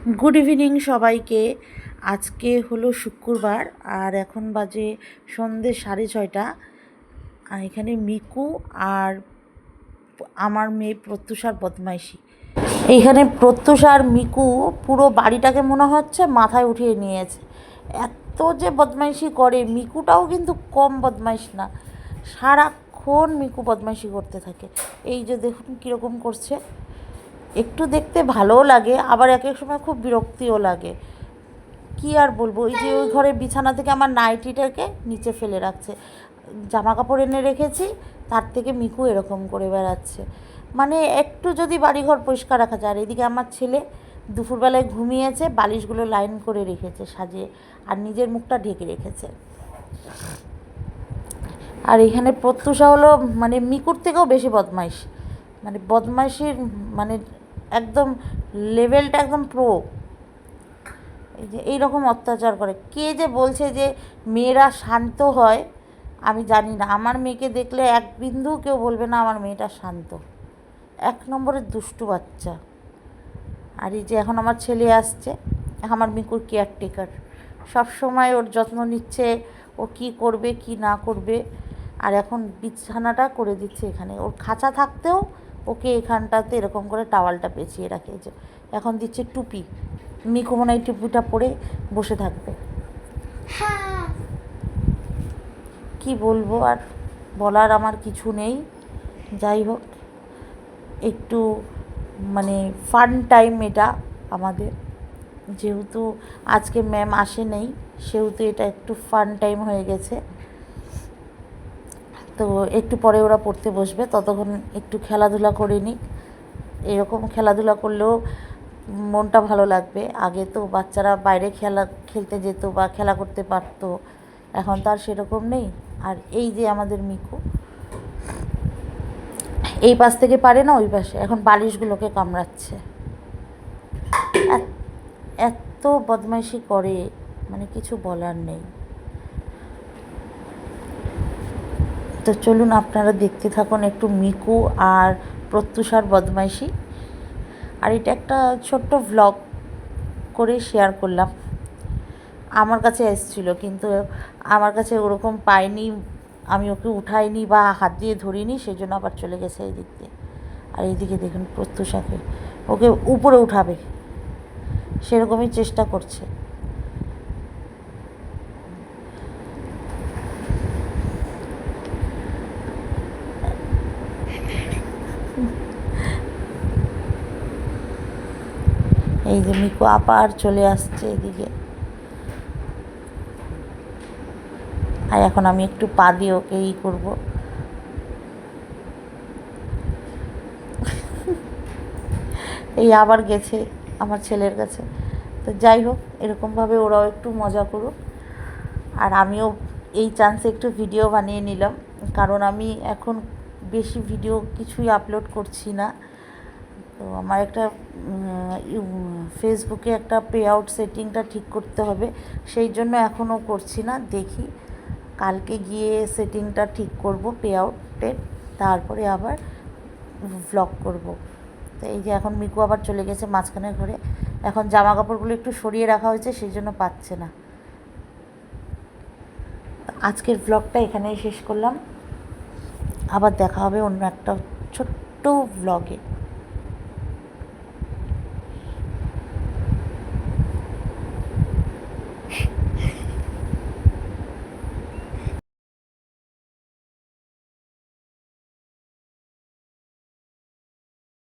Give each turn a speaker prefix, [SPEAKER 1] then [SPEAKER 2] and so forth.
[SPEAKER 1] Good evening সবাইকে। আজকে হলো শুক্রবার আর এখন বাজে সন্ধ্যে 6:30। আর এখানে মিকু আর আমার মেয়ে প্রত্যুষার বদমাইশি। এইখানে প্রত্যুষ আর মিকু পুরো বাড়িটাকে মনে হচ্ছে মাথায় উঠিয়ে নিয়েছে। এত যে বদমাইশি করে, মিকুটাও কিন্তু কম বদমাইশ না। সারাক্ষণ মিকু বদমাইশি করতে থাকে। এই যে দেখুন কীরকম করছে। একটু দেখতে ভালোও লাগে, আবার এক এক সময় খুব বিরক্তিও লাগে। কি আর বলবো, ওই যে ওই ঘরের বিছানা থেকে আমার নাইটিটাকে নিচে ফেলে রাখছে, জামা কাপড় এনে রেখেছি, তার থেকে মিকু এরকম করে বেড়াচ্ছে। মানে একটু যদি বাড়িঘর পরিষ্কার রাখা যায়। আর এদিকে আমার ছেলে দুপুরবেলায় ঘুমিয়েছে, বালিশগুলো লাইন করে রেখেছে সাজিয়ে, আর নিজের মুখটা ঢেকে রেখেছে। আর এখানে প্রত্যুষা হলো মানে মিকুর থেকেও বেশি বদমাইশ, মানে বদমাইশির মানে একদম লেভেলটা একদম প্রো। এই যে এইরকম অত্যাচার করে। কে যে বলছে যে মেয়েরা শান্ত হয়, আমি জানি না। আমার মেয়েকে দেখলে এক বিন্দু কেউ বলবে না আমার মেয়েটা শান্ত। এক নম্বরের দুষ্টু বাচ্চা। আর এই যে এখন আমার ছেলে আসছে, আমার মিকুর কেয়ারটেকার, সব সময় ওর যত্ন নিচ্ছে, ও কি করবে কি না করবে। আর এখন বিছানাটা করে দিচ্ছে এখানে। ওর খাঁচা থাকতেও ওকে এখানটাতে এরকম করে টাওয়ালটা পেঁচিয়ে রাখে। যে এখন দিচ্ছে টুপি, মিকু মনে হয় টুপিটা পরে বসে থাকবে। কি বলবো আর, বলার আমার কিছু নেই। যাই হোক, একটু মানে ফান টাইম এটা আমাদের। যেহেতু আজকে ম্যাম আসে নেই, সেহেতু এটা একটু ফান টাইম হয়ে গেছে। তো একটু পরে ওরা পড়তে বসবে, ততক্ষণ একটু খেলাধুলা করে নিক। এরকম খেলাধুলা করলেও মনটা ভালো লাগবে। আগে তো বাচ্চারা বাইরে খেলতে যেত বা খেলা করতে পারতো, এখন তো আর সেরকম নেই। আর এই যে আমাদের মিকু এই পাশ থেকে পারে না ওই পাশে, এখন বালিশগুলোকে কামড়াচ্ছে। এত বদমাইশি করে, মানে কিছু বলার নেই। তো চলুন আপনারা দেখতে থাকুন একটু মিকু আর প্রত্যুষার বদমাইশি। আর এটা একটা ছোট্ট ভ্লগ করে শেয়ার করলাম। আমার কাছে এসেছিলো, কিন্তু আমার কাছে ওরকম পাইনি, আমি ওকে উঠাইনি বা হাত দিয়ে ধরিনি, সেই জন্য আবার চলে গেছে এই দিক দিয়ে। আর এইদিকে দেখুন প্রত্যুষাকে, ওকে উপরে উঠাবে সেরকমই চেষ্টা করছে। এই যে মিকু আবার চলে আসছে এদিকে। আর এখন আমি একটু পা দিয়ে ওকে করবো। এই আবার গেছে আমার ছেলের কাছে। তো যাই হোক, এরকমভাবে ওরাও একটু মজা করুক। আর আমিও এই চান্সে একটু ভিডিও বানিয়ে নিলাম, কারণ আমি এখন বেশি ভিডিও কিছুই আপলোড করছি না। তো আমার একটা ফেসবুকে একটা পে আউট সেটিংটা ঠিক করতে হবে, সেই জন্য এখনও করছি না। দেখি কালকে গিয়ে সেটিংটা ঠিক করব পে আউটের, তারপরে আবার ভ্লগ করব। তো এই যে এখন মিকু আবার চলে গেছে মাঝখানের ঘরে। এখন জামা কাপড়গুলো একটু সরিয়ে রাখা হয়েছে, সেই জন্য পাচ্ছে না। আজকের ভ্লগটা এখানেই শেষ করলাম, আবার দেখা হবে অন্য একটা ছোট্ট ভ্লগে।